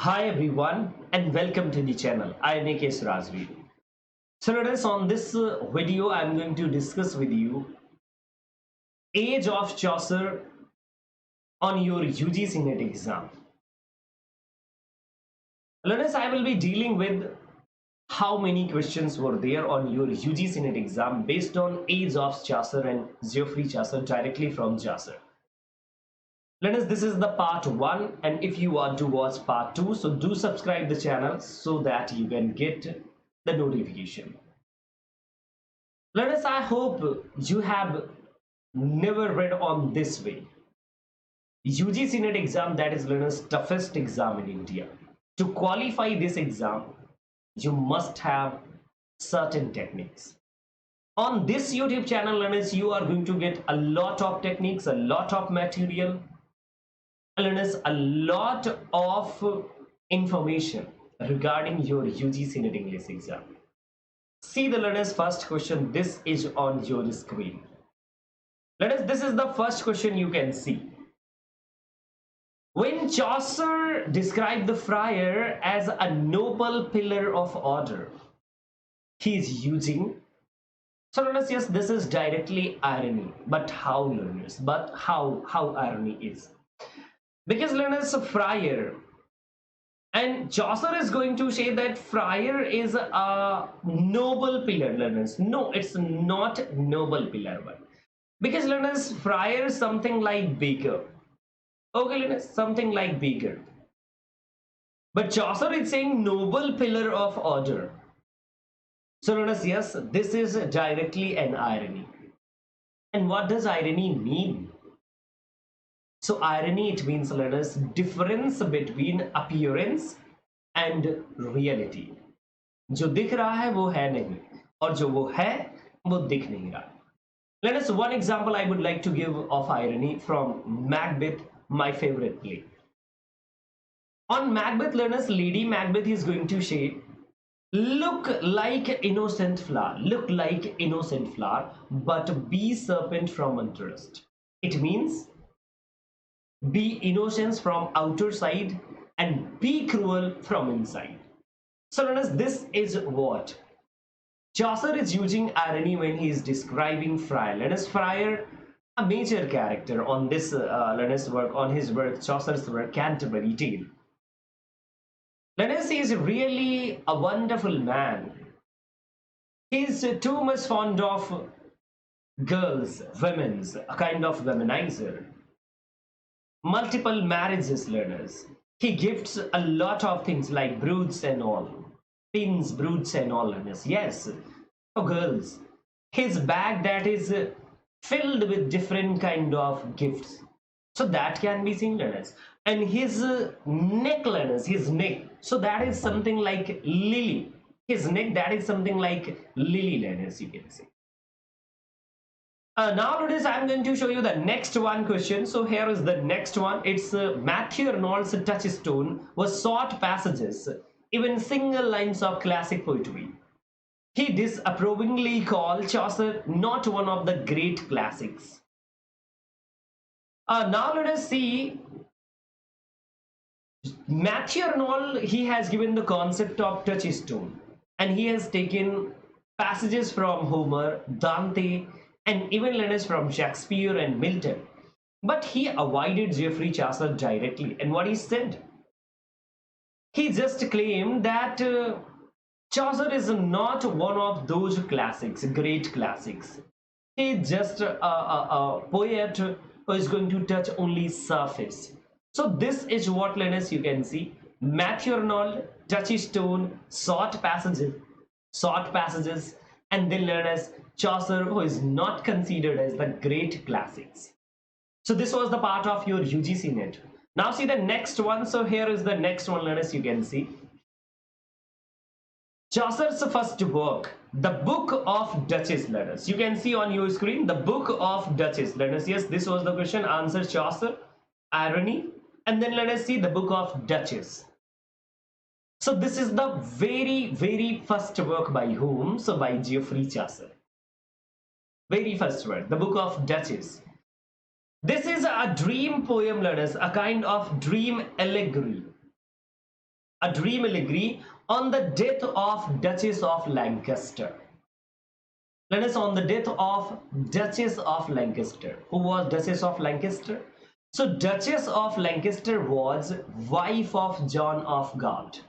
Hi everyone and welcome to the channel. I am Aksrajveer. So learners, on this video I'm going to discuss with you age of Chaucer on your UGC NET exam. Learners, I will be dealing with how many questions were there on your UGC NET exam based on age of Chaucer and Geoffrey Chaucer directly from Chaucer. Learners, this is the part 1, and if you want to watch part 2, so do subscribe the channel so that you can get the notification. Learners, I hope you have never read on this way. UGC NET exam, that is learners toughest exam in India. To qualify this exam, you must have certain techniques. On this YouTube channel, learners, you are going to get a lot of techniques, a lot of material, learners, a lot of information regarding your UGC NET English exam. See the learners first question. This is on your screen. Learners, this is the first question you can see. When Chaucer described the friar as a noble pillar of order, he is using. So learners, yes, this is directly irony. But how, learners? But how irony is? Because learners, friar, and Chaucer is going to say that friar is a noble pillar, learners. No, it's not noble pillar one. Because learners, friar is something like baker. Okay, learners, something like baker. But Chaucer is saying noble pillar of order. So learners, yes, this is directly an irony. And what does irony mean? So irony, it means, learners, difference between appearance and reality. जो दिख रहा है वो है नहीं, और जो वो है वो दिख नहीं रहा. Let us one example I would like to give of irony from Macbeth, my favorite play. On Macbeth, learners, Lady Macbeth is going to say, look like innocent flower, look like innocent flower, but be serpent from interest. It means be innocence from outer side and be cruel from inside. So learners, this is what Chaucer is using irony when he is describing friar. Learners, friar, a major character on this learners work, on his work, Chaucer's work, Canterbury Tale. Learners, he is really a wonderful man. He is too much fond of girls, women's, a kind of womanizer. Multiple marriages, learners. He gifts a lot of things like broods and all, pins, broods and all, learners. Yes, for girls. His bag that is filled with different kind of gifts. So that can be seen, learners. And his neck, learners, his neck. So that is something like lily. His neck, that is something like lily, learners, you can say. Now notice I'm going to show you the next one question. So here is the next one. It's Matthew Arnold's touchstone was short passages, even single lines of classic poetry. He disapprovingly called Chaucer not one of the great classics. Now let us see. Matthew Arnold, he has given the concept of touchstone, and he has taken passages from Homer, Dante, and even letters from Shakespeare and Milton. But he avoided Geoffrey Chaucer directly. And what he said? He just claimed that Chaucer is not one of those classics, great classics. He is just a poet who is going to touch only surface. So this is what, learners, you can see. Matthew Arnold, touchstone, short passages, and then learners, Chaucer, who is not considered as the great classics. So this was the part of your UGC NET. Now see the next one. So here is the next one, learners, you can see. Chaucer's first work, the Book of Duchess, learners. You can see on your screen, the Book of Duchess, learners. Yes, this was the question. Answer Chaucer, irony, and then let us see the Book of Duchess. So this is the very first work by whom? So by Geoffrey Chaucer. Very first work, the Book of Duchess. This is a dream poem, learners, a kind of dream allegory. A dream allegory on the death of Duchess of Lancaster. Let us on the death of Duchess of Lancaster. Who was Duchess of Lancaster? So Duchess of Lancaster was wife of John of Gaunt,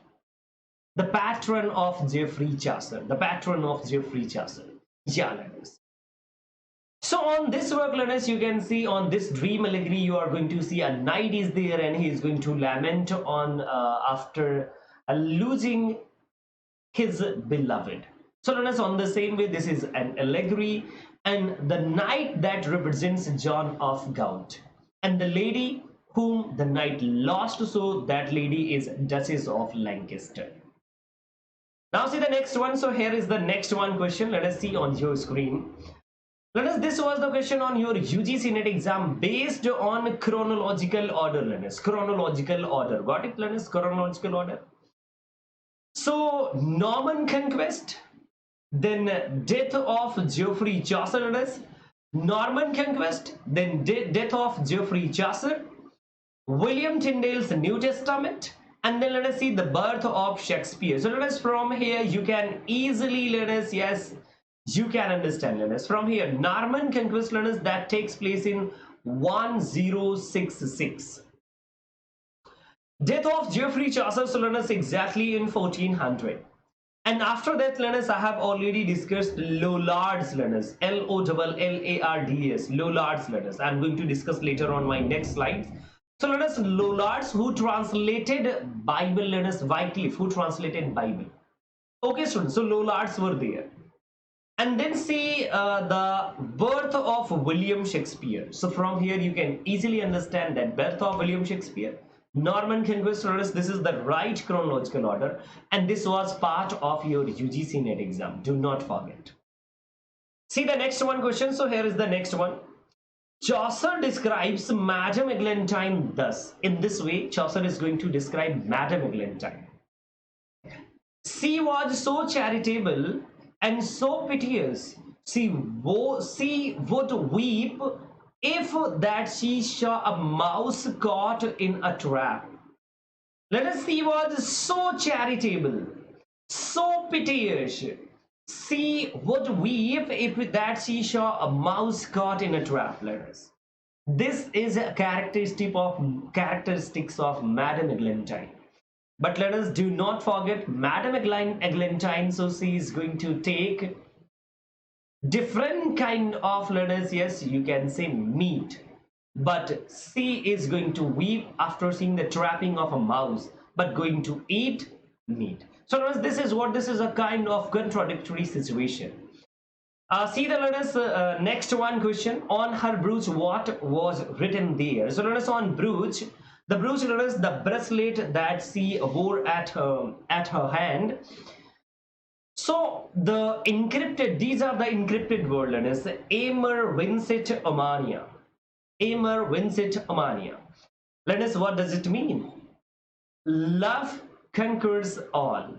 the patron of Geoffrey Chaucer. The patron of Geoffrey Chaucer. Yeah, learners. So on this work, learners, you can see on this dream allegory, you are going to see a knight is there and he is going to lament on after losing his beloved. So learners, on the same way, this is an allegory, and the knight that represents John of Gaunt, and the lady whom the knight lost, so that lady is Duchess of Lancaster. Now see the next one. So here is the next one question. Let us see on your screen. Let us, this was the question on your UGC NET exam based on chronological order, learners. Chronological order. Got it, learners? Chronological order. So Norman conquest, then death of Geoffrey Chaucer, learners. Norman conquest, then death of Geoffrey Chaucer, William Tyndale's New Testament, and then let us see the birth of Shakespeare. So let us, from here you can easily, let us, yes, you can understand, let us, from here Norman conquest, let us, that takes place in 1066. Death of Geoffrey Chaucer, so let us, exactly in 1400. And after that, learners, I have already discussed Lollards, learners, Lollards, Lollards, learners. I'm going to discuss later on my next slides. So learners, Lollards, who translated Bible, learners, Wycliffe, who translated Bible. Okay, students, so Lollards were there. And then see the birth of William Shakespeare. So from here, you can easily understand that birth of William Shakespeare, Norman conquest, this is the right chronological order, and this was part of your UGC NET exam. Do not forget. See the next one question. So here is the next one. Chaucer describes Madame Eglantine thus. In this way, Chaucer is going to describe Madame Eglantine. She was so charitable and so piteous. She would weep if that she saw a mouse caught in a trap. Let us see, was so charitable, so piteous. She would weep if that she saw a mouse caught in a trap. Let us. This is a characteristics of Madame Eglantine. But let us do not forget Madame Eglantine. So she is going to take different kind of, let us, yes, you can say meat, but she is going to weep after seeing the trapping of a mouse, but going to eat meat. So let us, this is what, this is a kind of contradictory situation. See the, let us, next one question. On her brooch, what was written there? So let us, on brooch, the brooch, let us, the bracelet that she wore at her hand. So the encrypted, these are the encrypted word, learners. Amer vincit omnia. Amer vincit omnia. Learners, what does it mean? Love conquers all.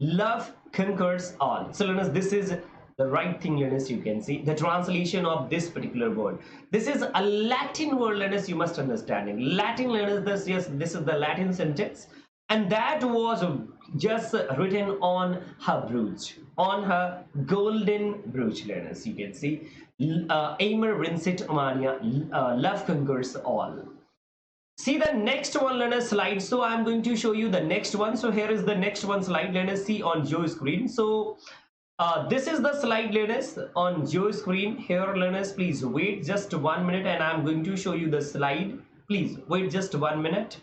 Love conquers all. So learners, this is the right thing, learners. You can see the translation of this particular word. This is a Latin word, learners. You must understand. Latin, learners. This, yes, this is the Latin sentence, and that was just written on her brooch, on her golden brooch, learners. You can see Amer vincit omnia, love conquers all. See the next one, learners, slide. So I'm going to show you the next one. So here is the next one slide, learners. See on your screen. So this is the slide, learners, on your screen here, learners. Please wait just 1 minute and I'm going to show you the slide. Please wait just 1 minute.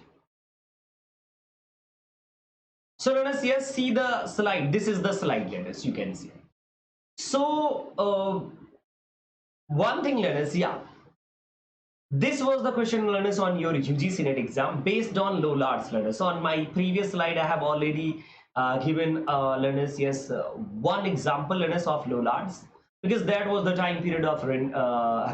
So learners, yes, see the slide. This is the slide, learners, you can see. So one thing, learners, yeah, this was the question, learners, on your UGC NET exam based on Lollards, learners. So on my previous slide, I have already given learners, yes, one example, learners, of Lollards, because that was the time period of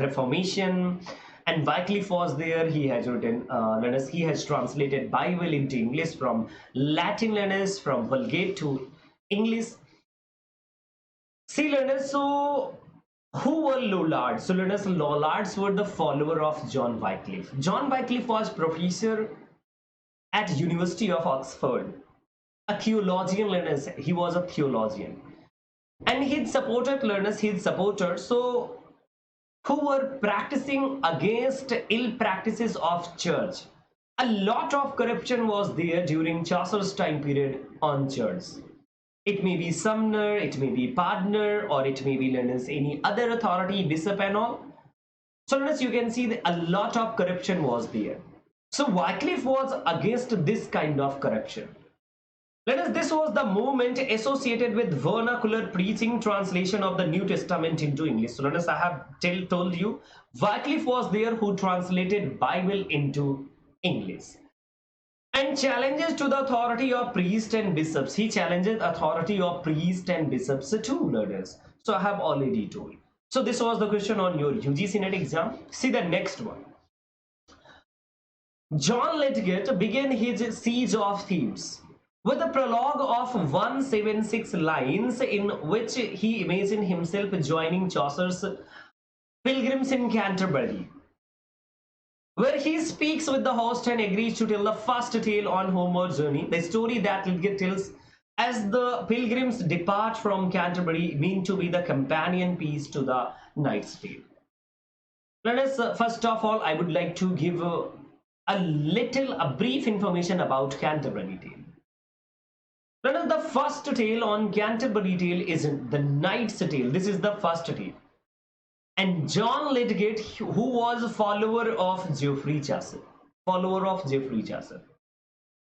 Reformation, and Wycliffe was there. He has written, learners, he has translated Bible into English from Latin, learners, from Vulgate to English. See, learners, so who were Lollards? So learners, Lollards were the follower of John Wycliffe. John Wycliffe was professor at University of Oxford, a theologian learners. He was a theologian, and he'd supported learners. He'd supporters so who were practicing against ill practices of church. A lot of corruption was there during Chaucer's time period on church. It may be Sumner, it may be Pardner, or it may be learners any other authority, bishop and all. So learners, you can see that a lot of corruption was there. So Wycliffe was against this kind of corruption. Learners, this was the movement associated with vernacular preaching translation of the New Testament into English. So learners, I have told you, Wycliffe was there who translated Bible into English. And challenges to the authority of priests and bishops. He challenges authority of priests and bishops too, learners. So I have already told. So this was the question on your UGC NET exam. See the next one. John Lydgate began his siege of Thebes with a prologue of 176 lines in which he imagined himself joining Chaucer's Pilgrims in Canterbury, where he speaks with the host and agrees to tell the first tale on homeward journey. The story that Lydgate tells as the pilgrims depart from Canterbury mean to be the companion piece to the Knight's Tale. Let us first of all, I would like to give a brief information about Canterbury Tale. Let us the first tale on Canterbury Tale is the Knight's Tale. This is the first tale. And John Lydgate, who was a follower of Geoffrey Chaucer,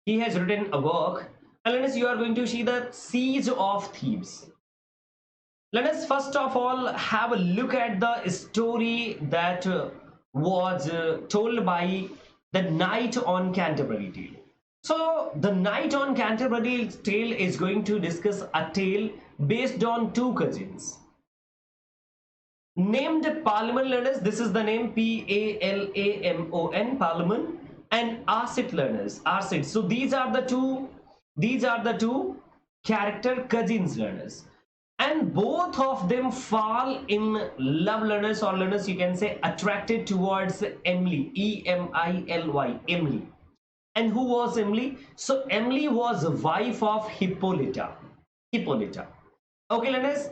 he has written a work. And let us, you are going to see the Siege of Thebes. Let us first of all have a look at the story that was told by the Knight on Canterbury Tale. So the Knight on Canterbury Tale is going to discuss a tale based on two cousins named Palamon. Learners, this is the name Palamon, Palamon, and Arcit. Learners, Arcit. So these are the two character cousins, learners, and both of them fall in love, learners, or learners, you can say attracted towards Emily, Emily, Emily. And who was Emily? So Emily was a wife of Hippolyta. Okay, learners,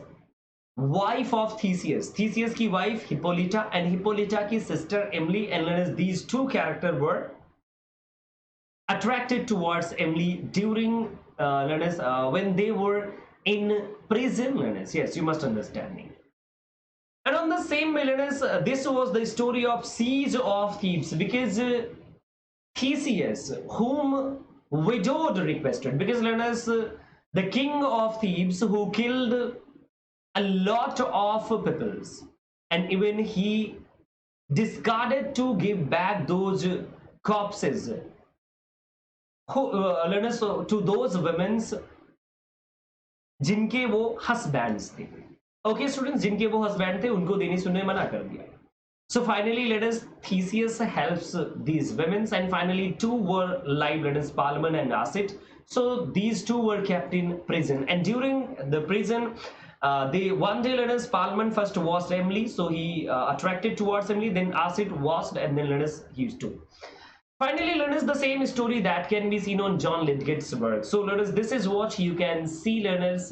wife of Theseus. Theseus ki wife Hippolyta, and Hippolyta ki sister Emily. And learners, these two characters were attracted towards Emily during learners when they were in prison, learners. Yes, you must understand me. And on the same way, learners, this was the story of Siege of Thebes, because Theseus, whom widowed requested, because learners, the king of Thebes, who killed a lot of peoples, and even he discarded to give back those corpses who learners, to those women's जिनके वो husbands थे. Okay students, जिनके वो husband थे उनको देने सुनने मना कर दिया. So finally, let us, Theseus helps these women, and finally two were live, let us, Palamon and Arcit. So these two were kept in prison, and during the prison, one day, let us, Palamon first washed Emily, so he attracted towards Emily, then Arcit washed, and then let us, he used to. Finally, let us, the same story that can be seen on John Lydgate's work. So let us, this is what you can see, learners.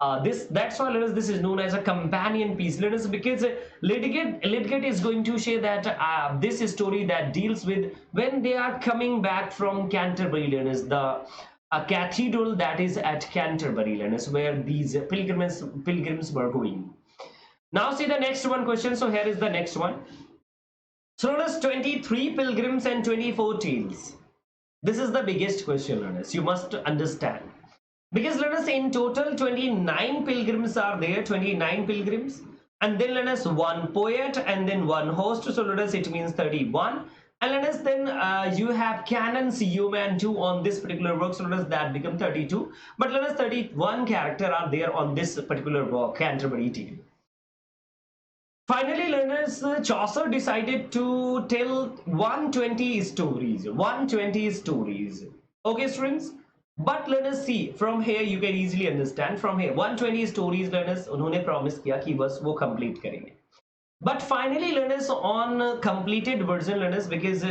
That's why, learners, this is known as a companion piece, learners, because Lydgate is going to say that this story that deals with when they are coming back from Canterbury, learners, the cathedral that is at Canterbury, learners, where these pilgrims were going. Now see the next one question. So here is the next one. So learners, 23 pilgrims and 24 tales. This is the biggest question, learners. You must understand. Because learners, in total 29 pilgrims are there, 29 pilgrims. And then learners, one poet and then one host. So learners, it means 31. And learners, then you have canons, human 2 on this particular work. So learners, that become 32. But learners, 31 character are there on this particular work, Canterbury Tale. Finally, learners, Chaucer decided to tell 120 stories. 120 stories. Okay, students? But let us see, from here you can easily understand. From here 120 stories, learners, उन्होंने promise किया कि बस वो complete करेंगे. But finally, learners, on completed version, learners, because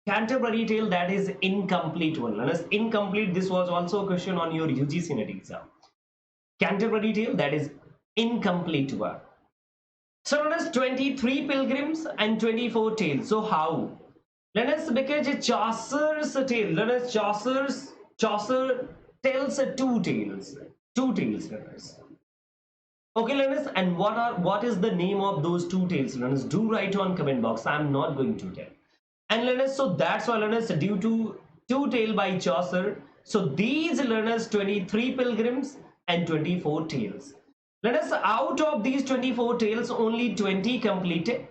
Canterbury Tale, that is incomplete one. Learners, incomplete. This was also a question on your UGC net exam. Canterbury Tale, that is incomplete one. So learners, 23 pilgrims and 24 tales. So how? Learners, because Chaucer's tale. Learners, Chaucer tells two tales. Two tales, learners. Okay, learners, and what is the name of those two tales, learners? Do write on comment box. I'm not going to tell. And learners, so that's why, learners, due to two tale by Chaucer, so these learners 23 pilgrims and 24 tales. Learners, out of these 24 tales, only 20 completed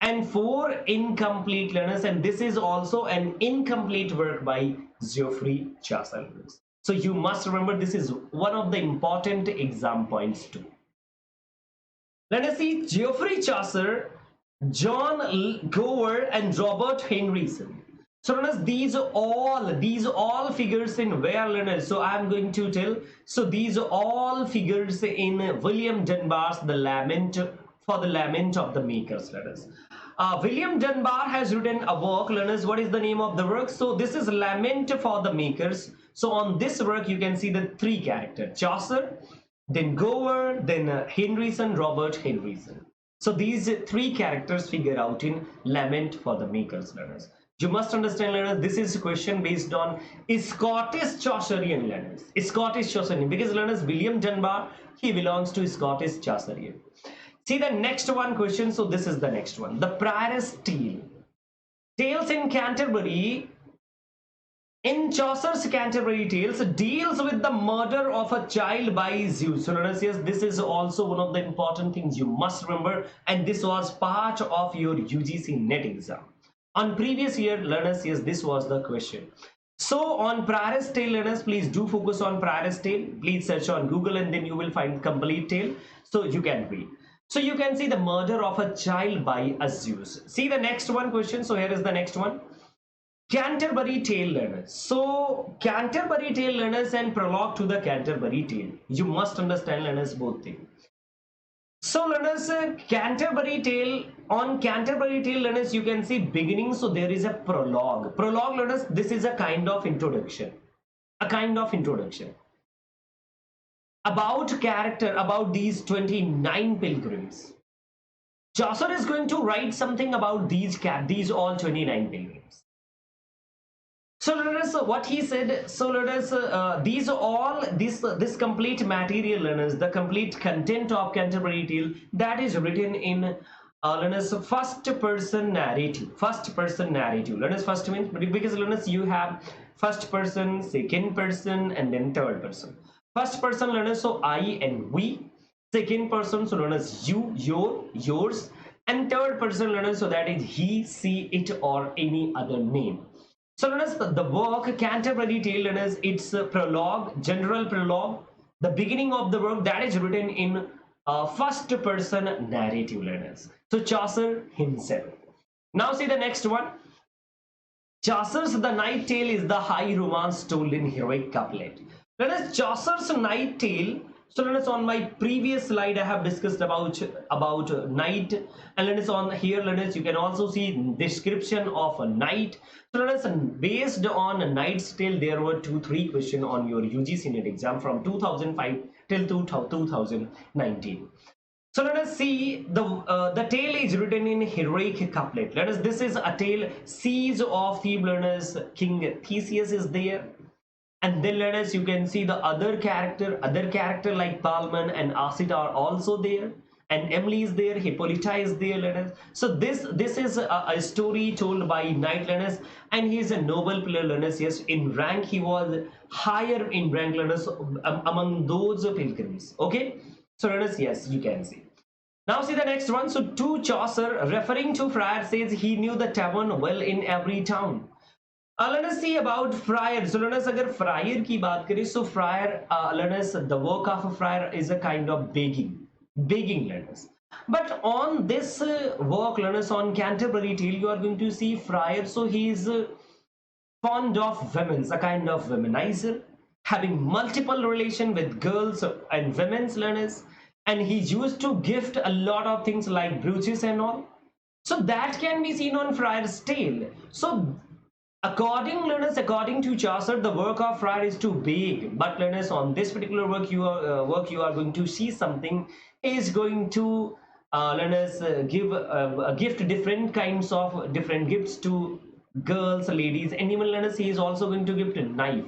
and 4 incomplete, learners, and this is also an incomplete work by Geoffrey Chaucer. So you must remember, this is one of the important exam points too. Let us see Geoffrey Chaucer, John Gower, and Robert Henryson. So learners, these all figures in where, learners? So I am going to tell. So these all figures in William Dunbar's The Lament for the Lament of the Makers, learners. William Dunbar has written a work, learners. What is the name of the work? So this is Lament for the Makers. So on this work you can see the three characters: Chaucer, then Gower, then Henryson, Robert Henryson. So these three characters figure out in Lament for the Makers, learners. You must understand, learners, this is a question based on Scottish Chaucerian, learners. Scottish Chaucerian, because, learners, William Dunbar, he belongs to Scottish Chaucerian. See the next one question. So this is the next one. The Prioress Tale. Tales in Canterbury. In Chaucer's Canterbury Tales deals with the murder of a child by Zeus. So learners, yes, this is also one of the important things you must remember, and this was part of your UGC net exam. On previous year, learners, yes, this was the question. So on Prioress Tale, learners, please do focus on Prioress Tale. Please search on Google and then you will find complete tale, so you can read. So you can see the murder of a child by a Zeus. See the next one question. So here is the next one. Canterbury Tale, learners. So Canterbury Tale, learners, and prologue to the Canterbury Tale. You must understand, learners, both things. So learners, Canterbury Tale, on Canterbury Tale, learners, you can see beginning. So there is a prologue. Prologue, learners, this is a kind of introduction. A kind of introduction. About character, about these 29 pilgrims. Chaucer is going to write something about these all 29 pilgrims. So learners, what he said, so learners, these all this complete material, learners, the complete content of Canterbury Tale, that is written in learners, first person narrative. First person narrative, learners. First means, because, learners, you have first person, second person, and then third person. First person, learners, so I and we. Second person, so learners, you, your, yours, and third person, learners, so that is he, she, it, or any other name. So learners, the work Canterbury Tale, learners, it's a prologue, general prologue. The beginning of the work, that is written in first person narrative, learners. So Chaucer himself. Now see the next one. Chaucer's The Night Tale is the high romance told in heroic couplet. Learners, Chaucer's Night Tale. So learners, on my previous slide I have discussed about night, and learners, on here, learners, you can also see description of a night. So learners, based on a Knight's Tale, there were 2-3 questions on your UGC net exam from 2005 till 2019. So let us see the tale is written in heroic couplet. Let us, this is a tale, Siege of Thebes, learners, King Theseus is there. And then, learners, you can see the other character like Palman and Asit are also there, and Emily is there, Hippolyta is there, learners. So this is a story told by knight, learners, and he is a noble player, learners. Yes, in rank he was higher in rank, learners, among those pilgrims. Okay, so learners, yes, you can see. Now see the next one. So to Chaucer, referring to Friar, says he knew the tavern well in every town. Let us see about friar. So let us, agar friar की बात करें, so friar, let us, the work of a friar is a kind of begging, let us. But on this work, let us, on Canterbury Tale, you are going to see friar. So he is fond of women, a kind of womanizer, having multiple relation with girls and women's learners, and he used to gift a lot of things like brooches and all. So that can be seen on Friar's Tale. So According to Chaucer, the work of friar is too big. But learners, on this particular work you are going to see something is going to learners give a gift different kinds of different gifts to girls, ladies, and even learners he is also going to give a knife.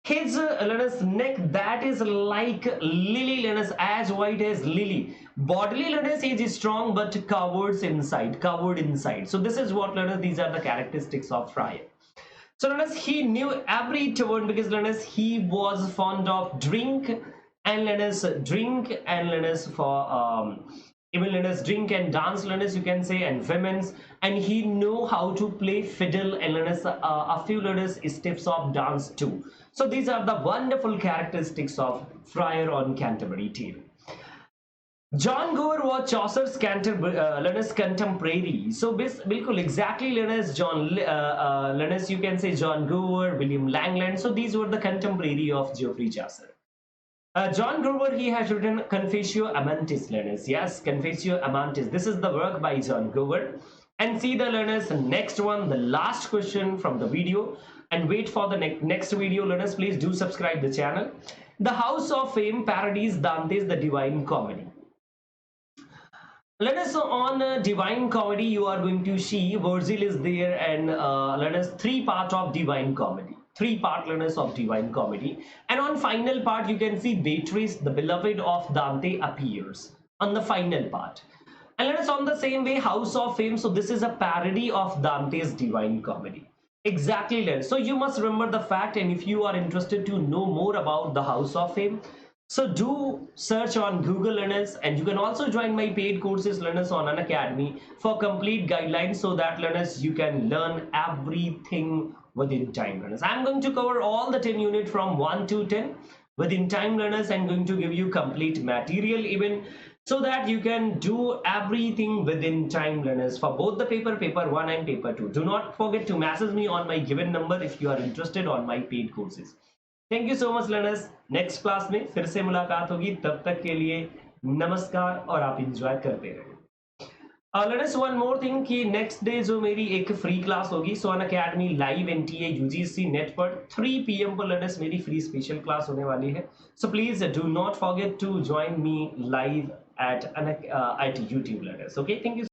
His learners neck that is like lily, learners as white as lily. Bodily learners is strong but covered inside. So this is what learners, these are the characteristics of friar. So learners, he knew every tavern because learners he was fond of drink and learners for even learners drink and dance learners you can say and women's, and he knew how to play fiddle and learners a few learners steps of dance too. So these are the wonderful characteristics of friar on Canterbury Tale. John Gower was Chaucer's learners contemporary. So bilkul exactly learners learners you can say John Gower, William Langland. So these were the contemporary of Geoffrey Chaucer. John Gower, he has written Confessio Amantis, learners. Yes, Confessio Amantis. This is the work by John Gower. And see the learners, next one, the last question from the video. And wait for the next video, learners. Please do subscribe the channel. The House of Fame parodies Dante's The Divine Comedy. Learners, so on Divine Comedy, you are going to see Virgil is there and learners, three-part of Divine Comedy. Three-part learners of Divine Comedy. And on final part, you can see Beatrice, the beloved of Dante, appears on the final part. And learners, on the same way, House of Fame. So this is a parody of Dante's Divine Comedy. Exactly, learners. So you must remember the fact, and if you are interested to know more about the House of Fame, so do search on Google, learners, and you can also join my paid courses, learners, on Unacademy for complete guidelines so that learners you can learn everything within time, learners. I'm going to cover all the 10 units from 1 to 10 within time, learners. I'm going to give you complete material even so that you can do everything within time, learners, for both the paper 1 and paper 2. Do not forget to message me on my given number if you are interested on my paid courses. Thank you so much learners. Next class में फिर से मुलाकात होगी. तब तक के लिए नमस्कार और आप इंजॉय करते रहें. लर्नर्स, वन मोर थिंग कि नेक्स्ट डे जो मेरी एक फ्री क्लास होगी सो Unacademy live NTA UGC net पर 3 PM पर लर्नर्स मेरी फ्री स्पेशल क्लास होने वाली है. So please do not forget to join me live at YouTube, learners. Okay, thank you.